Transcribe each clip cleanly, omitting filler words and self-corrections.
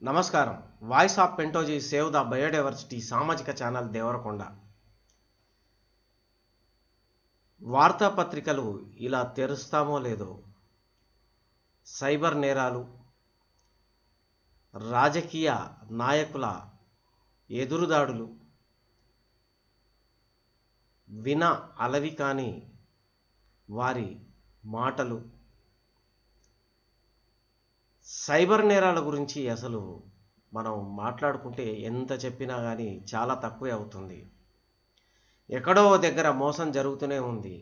నమస్కారం. Voice of పెంటోజీ save the biodiversity సామాజిక ఛానల్ దేవరకొండ. వార్తాపత్రికలు ఇలా తెరుస్తామో లేదో సైబర్ నేరాలు, రాజకీయ నాయకుల ఎదురుదాడులు, విన అలవి కాని వారి మాటలు, సైబర్ నేరాల గురించి అసలు మనం మాట్లాడుకుంటే ఎంత చెప్పినా కానీ చాలా తక్కువే అవుతుంది. ఎక్కడో దగ్గర మోసం జరుగుతూనే ఉంది.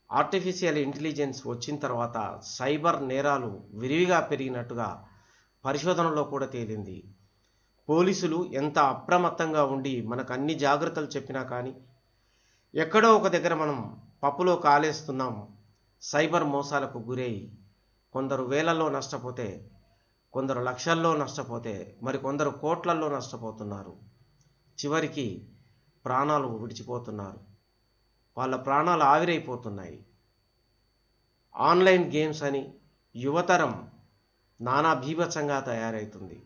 ఆర్టిఫిషియల్ ఇంటెలిజెన్స్ వచ్చిన తర్వాత సైబర్ నేరాలు విరివిగా పెరిగినట్టుగా పరిశోధనలో కూడా తేలింది. పోలీసులు ఎంత అప్రమత్తంగా ఉండి మనకు అన్ని జాగ్రత్తలు చెప్పినా కానీ ఎక్కడో ఒక దగ్గర మనం పప్పులో కాలేస్తున్నాం. సైబర్ మోసాలకు గురై కొందరు వేలల్లో నష్టపోతే, కొందరు లక్షల్లో నష్టపోతే, మరికొందరు కోట్లల్లో నష్టపోతున్నారు. చివరికి ప్రాణాలు విడిచిపోతున్నారు. వాళ్ళ ప్రాణాలు ఆవిరైపోతున్నాయి. ఆన్లైన్ గేమ్స్ అని యువతరం నానా బీభత్సంగా తయారవుతుంది.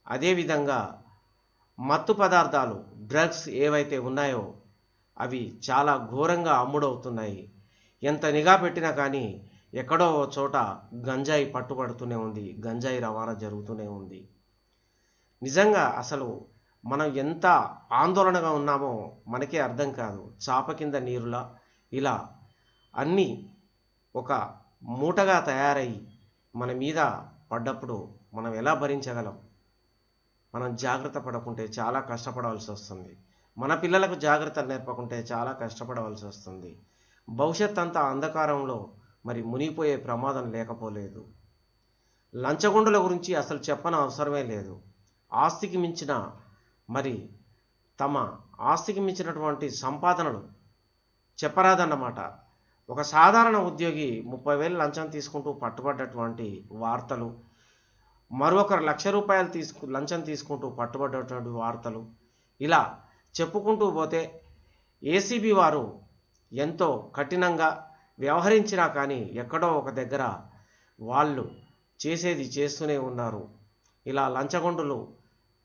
అదేవిధంగా మత్తు పదార్థాలు, డ్రగ్స్ ఏవైతే ఉన్నాయో అవి చాలా ఘోరంగా అమ్ముడవుతున్నాయి. ఎంత నిఘా పెట్టినా కానీ ఎక్కడో చోట గంజాయి పట్టుబడుతూనే ఉంది, గంజాయి రవాణా జరుగుతూనే ఉంది. నిజంగా అసలు మనం ఎంత ఆందోళనగా ఉన్నామో మనకే అర్థం కాదు. చాప కింద నీరులా ఇలా అన్నీ ఒక మూటగా తయారై మన మీద పడ్డప్పుడు మనం ఎలా భరించగలం? మనం జాగ్రత్త పడకుంటే చాలా కష్టపడవలసి వస్తుంది. మన పిల్లలకు జాగ్రత్తలు నేర్పకుంటే చాలా కష్టపడవలసి వస్తుంది. భవిష్యత్ అంతా అంధకారంలో మరి మునిగిపోయే ప్రమాదం లేకపోలేదు. లంచగొండుల గురించి అసలు చెప్పన అవసరమే లేదు. ఆస్తికి మించిన మరి తమ ఆస్తికి మించినటువంటి సంపాదనలు చెప్పరాదన్నమాట. ఒక సాధారణ ఉద్యోగి 30,000 లంచం తీసుకుంటూ పట్టుబడ్డటువంటి వార్తలు, మరొకరు ₹1,00,000 లంచం తీసుకుంటూ పట్టుబడ్డటువంటి వార్తలు, ఇలా చెప్పుకుంటూ పోతే ఏసీబీ వారు ఎంతో కఠినంగా వ్యవహరించినా కానీ ఎక్కడో ఒక దగ్గర వాళ్ళు చేసేది చేస్తూనే ఉన్నారు. ఇలా లంచగొండులు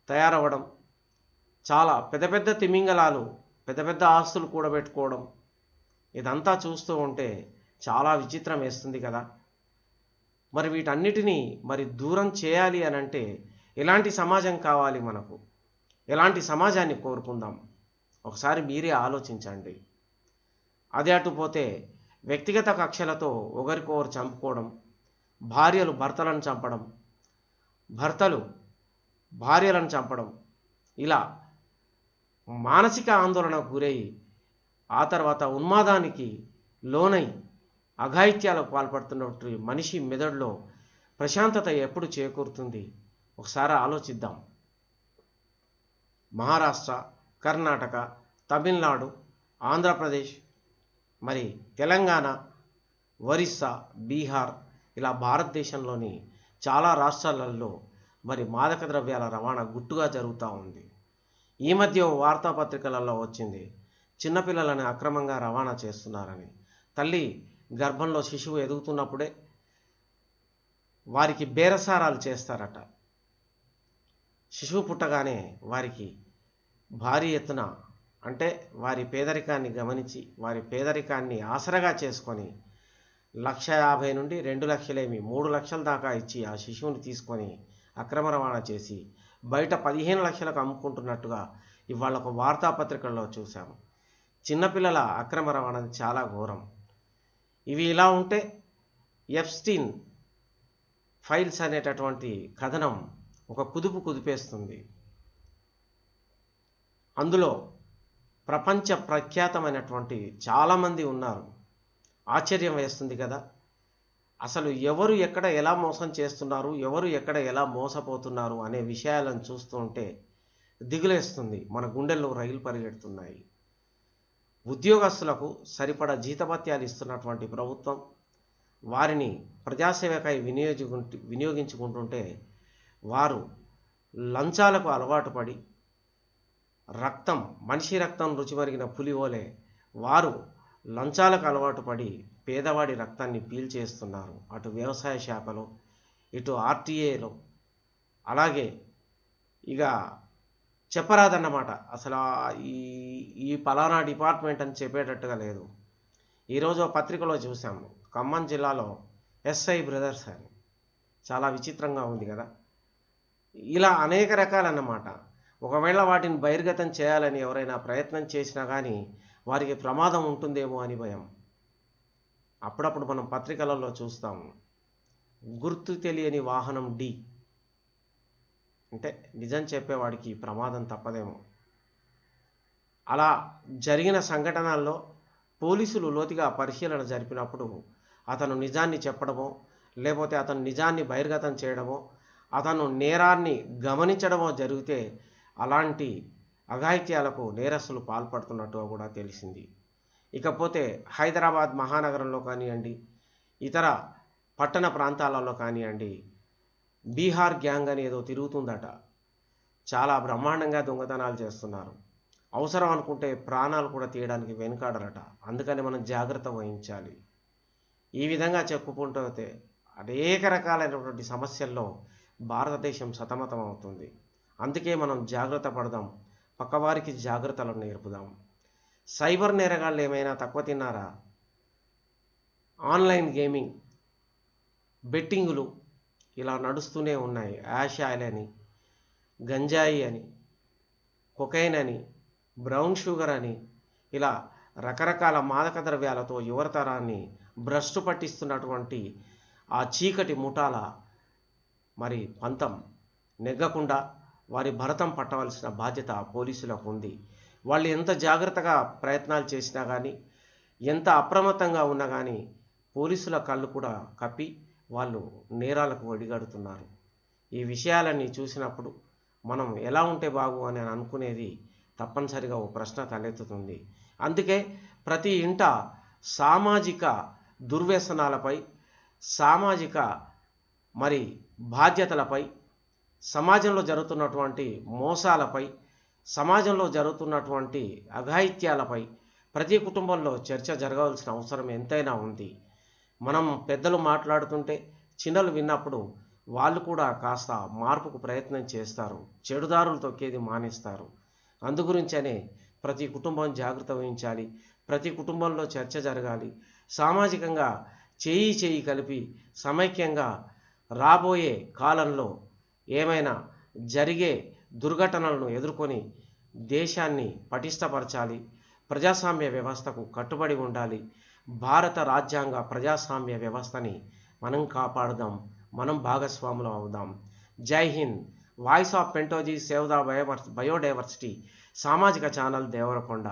తయారవ్వడం, చాలా పెద్ద పెద్ద తిమింగలాలు పెద్ద పెద్ద ఆస్తులు కూడబెట్టుకోవడం, ఇదంతా చూస్తూ ఉంటే చాలా విచిత్రం వేస్తుంది కదా. మరి వీటన్నిటినీ మరి దూరం చేయాలి అని అంటే ఎలాంటి సమాజం కావాలి మనకు? ఎలాంటి సమాజాన్ని కోరుకుందాం? ఒకసారి మీరే ఆలోచించండి. అదే అటుపోతే వ్యక్తిగత కక్షలతో ఒకరికొకరు చంపుకోవడం, భార్యలు భర్తలను చంపడం, భర్తలు భార్యలను చంపడం, ఇలా మానసిక ఆందోళనకు గురై ఆ తర్వాత ఉన్మాదానికి లోనై అఘాయిత్యాలకు పాల్పడుతున్నట్టు మనిషి మెదడులో ప్రశాంతత ఎప్పుడు చేకూరుతుంది? ఒకసారి ఆలోచిద్దాం. మహారాష్ట్ర, కర్ణాటక, తమిళనాడు, ఆంధ్రప్రదేశ్, మరి తెలంగాణ, ఒరిస్సా, బీహార్, ఇలా భారతదేశంలోని చాలా రాష్ట్రాలలో మరి మాదక ద్రవ్యాల రవాణా గుట్టుగా జరుగుతూ ఉంది. ఈ మధ్య వార్తాపత్రికలలో వచ్చింది, చిన్నపిల్లలని అక్రమంగా రవాణా చేస్తున్నారని. తల్లి గర్భంలో శిశువు ఎదుగుతున్నప్పుడే వారికి బేరసారాలు చేస్తారట. శిశువు పుట్టగానే వారికి భారీ ఎత్తున, అంటే వారి పేదరికాన్ని గమనించి వారి పేదరికాన్ని ఆసరగా చేసుకొని 1,50,000 నుండి 2 లక్షలేమి 3 లక్షల దాకా ఇచ్చి ఆ శిశువుని తీసుకొని అక్రమ రవాణా చేసి బయట 15 లక్షలకు అమ్ముకుంటున్నట్టుగా ఇవాళ ఒక వార్తాపత్రికల్లో చూశాము. చిన్నపిల్లల అక్రమ రవాణా చాలా ఘోరం. ఇవి ఇలా ఉంటే ఎప్స్టీన్ ఫైల్స్ అనేటటువంటి కథనం ఒక కుదుపు కుదిపేస్తుంది. అందులో ప్రపంచ ప్రఖ్యాతమైనటువంటి చాలామంది ఉన్నారు. ఆశ్చర్యం వేస్తుంది కదా. అసలు ఎవరు ఎక్కడ ఎలా మోసం చేస్తున్నారు, ఎవరు ఎక్కడ ఎలా మోసపోతున్నారు అనే విషయాలను చూస్తూ ఉంటే దిగులేస్తుంది. మన గుండెల్లో రైలు పరిగెడుతున్నాయి. ఉద్యోగస్తులకు సరిపడా జీతభత్యాలు ఇస్తున్నటువంటి ప్రభుత్వం వారిని ప్రజాసేవకై వినియోగించుకుంటుంటే వారు లంచాలకు అలవాటు పడి రక్తం, మనిషి రక్తం రుచిమరిగిన పులివోలే వారు లంచాలకు అలవాటు పడి పేదవాడి రక్తాన్ని పీల్చేస్తున్నారు. అటు వ్యవసాయ శాఖలో, ఇటు ఆర్టీఏలో, అలాగే ఇక చెప్పరాదన్నమాట. అసలు ఈ ఈ పలానా డిపార్ట్మెంట్ అని చెప్పేటట్టుగా లేదు. ఈరోజు పత్రికలో చూసాము, ఖమ్మం జిల్లాలో ఎస్ఐ బ్రదర్స్ అని. చాలా విచిత్రంగా ఉంది కదా. ఇలా అనేక రకాలన్నమాట. ఒకవేళ వాటిని బహిర్గతం చేయాలని ఎవరైనా ప్రయత్నం చేసినా కానీ వారికి ప్రమాదం ఉంటుందేమో అని భయం. అప్పుడప్పుడు మనం పత్రికలలో చూస్తాము, గుర్తు తెలియని వాహనం డి అంటే నిజం చెప్పేవాడికి ప్రమాదం తప్పదేమో. అలా జరిగిన సంఘటనల్లో పోలీసులు లోతుగా పరిశీలన జరిపినప్పుడు అతను నిజాన్ని చెప్పడమో, లేకపోతే అతను నిజాన్ని బహిర్గతం చేయడమో, అతను నేరాన్ని గమనించడమో జరిగితే అలాంటి అఘాయిత్యాలకు నేరస్తులు పాల్పడుతున్నట్టుగా కూడా తెలిసింది. ఇకపోతే హైదరాబాద్ మహానగరంలో కానివ్వండి, ఇతర పట్టణ ప్రాంతాలలో కానివ్వండి, బీహార్ గ్యాంగ్ అని ఏదో తిరుగుతుందట. చాలా బ్రహ్మాండంగా దొంగతనాలు చేస్తున్నారు. అవసరం అనుకుంటే ప్రాణాలు కూడా తీయడానికి వెనుకాడరట. అందుకని మనం జాగ్రత్త వహించాలి. ఈ విధంగా చెప్పుకుంటూ అనేక రకాలైనటువంటి సమస్యల్లో భారతదేశం సతమతం అవుతుంది. అందుకే మనం జాగ్రత్త పడదాం, పక్కవారికి జాగ్రత్తలు నేర్పుదాం. సైబర్ నేరగాళ్ళు ఏమైనా తక్కువ తిన్నారా? ఆన్లైన్ గేమింగ్, బెట్టింగులు ఇలా నడుస్తూనే ఉన్నాయి. యాష్ ఆయిల్ అని, గంజాయి అని, కొకైన్ అని, బ్రౌన్ షుగర్ అని, ఇలా రకరకాల మాదక ద్రవ్యాలతో యువతరాన్ని భ్రష్టు పట్టిస్తున్నటువంటి ఆ చీకటి ముఠాల మరి పంతం నెగ్గకుండా వారి భరతం పట్టవలసిన బాధ్యత పోలీసులకు ఉంది. వాళ్ళు ఎంత జాగ్రత్తగా ప్రయత్నాలు చేసినా కానీ, ఎంత అప్రమత్తంగా ఉన్నా కానీ పోలీసుల కళ్ళు కూడా కప్పి వాళ్ళు నేరాలకు ఒడిగడుతున్నారు. ఈ విషయాలన్నీ చూసినప్పుడు మనం ఎలా ఉంటే బాగు అని అనుకునేది తప్పనిసరిగా ఓ ప్రశ్న తలెత్తుతుంది. అందుకే ప్రతి ఇంట సామాజిక దుర్వ్యసనాలపై, సామాజిక మరి బాధ్యతలపై, సమాజంలో జరుగుతున్నటువంటి మోసాలపై, సమాజంలో జరుగుతున్నటువంటి అఘాయిత్యాలపై ప్రతి కుటుంబంలో చర్చ జరగవలసిన అవసరం ఎంతైనా ఉంది. మనం పెద్దలు మాట్లాడుతుంటే చిన్నలు విన్నప్పుడు వాళ్ళు కూడా కాస్త మార్పుకు ప్రయత్నం చేస్తారు, చెడుదారులు తొక్కేది మానేస్తారు. అందుగురించనే ప్రతి కుటుంబం జాగ్రత్త వహించాలి, ప్రతి కుటుంబంలో చర్చ జరగాలి. సామాజికంగా చేయి కలిపి సమైక్యంగా రాబోయే కాలంలో ఏమైనా జరిగే దుర్ఘటనలను ఎదుర్కొని దేశాన్ని పటిష్టపరచాలి. ప్రజాస్వామ్య వ్యవస్థకు కట్టుబడి ఉండాలి. భారత రాజ్యాంగ ప్రజాస్వామ్య వ్యవస్థని మనం కాపాడుదాం, మనం భాగస్వాములం అవుదాం. జై హింద్. వాయిస్ ఆఫ్ పెంటోజీ సేవ్ ద బయోడైవర్సిటీ సామాజిక ఛానల్ దేవరకొండ.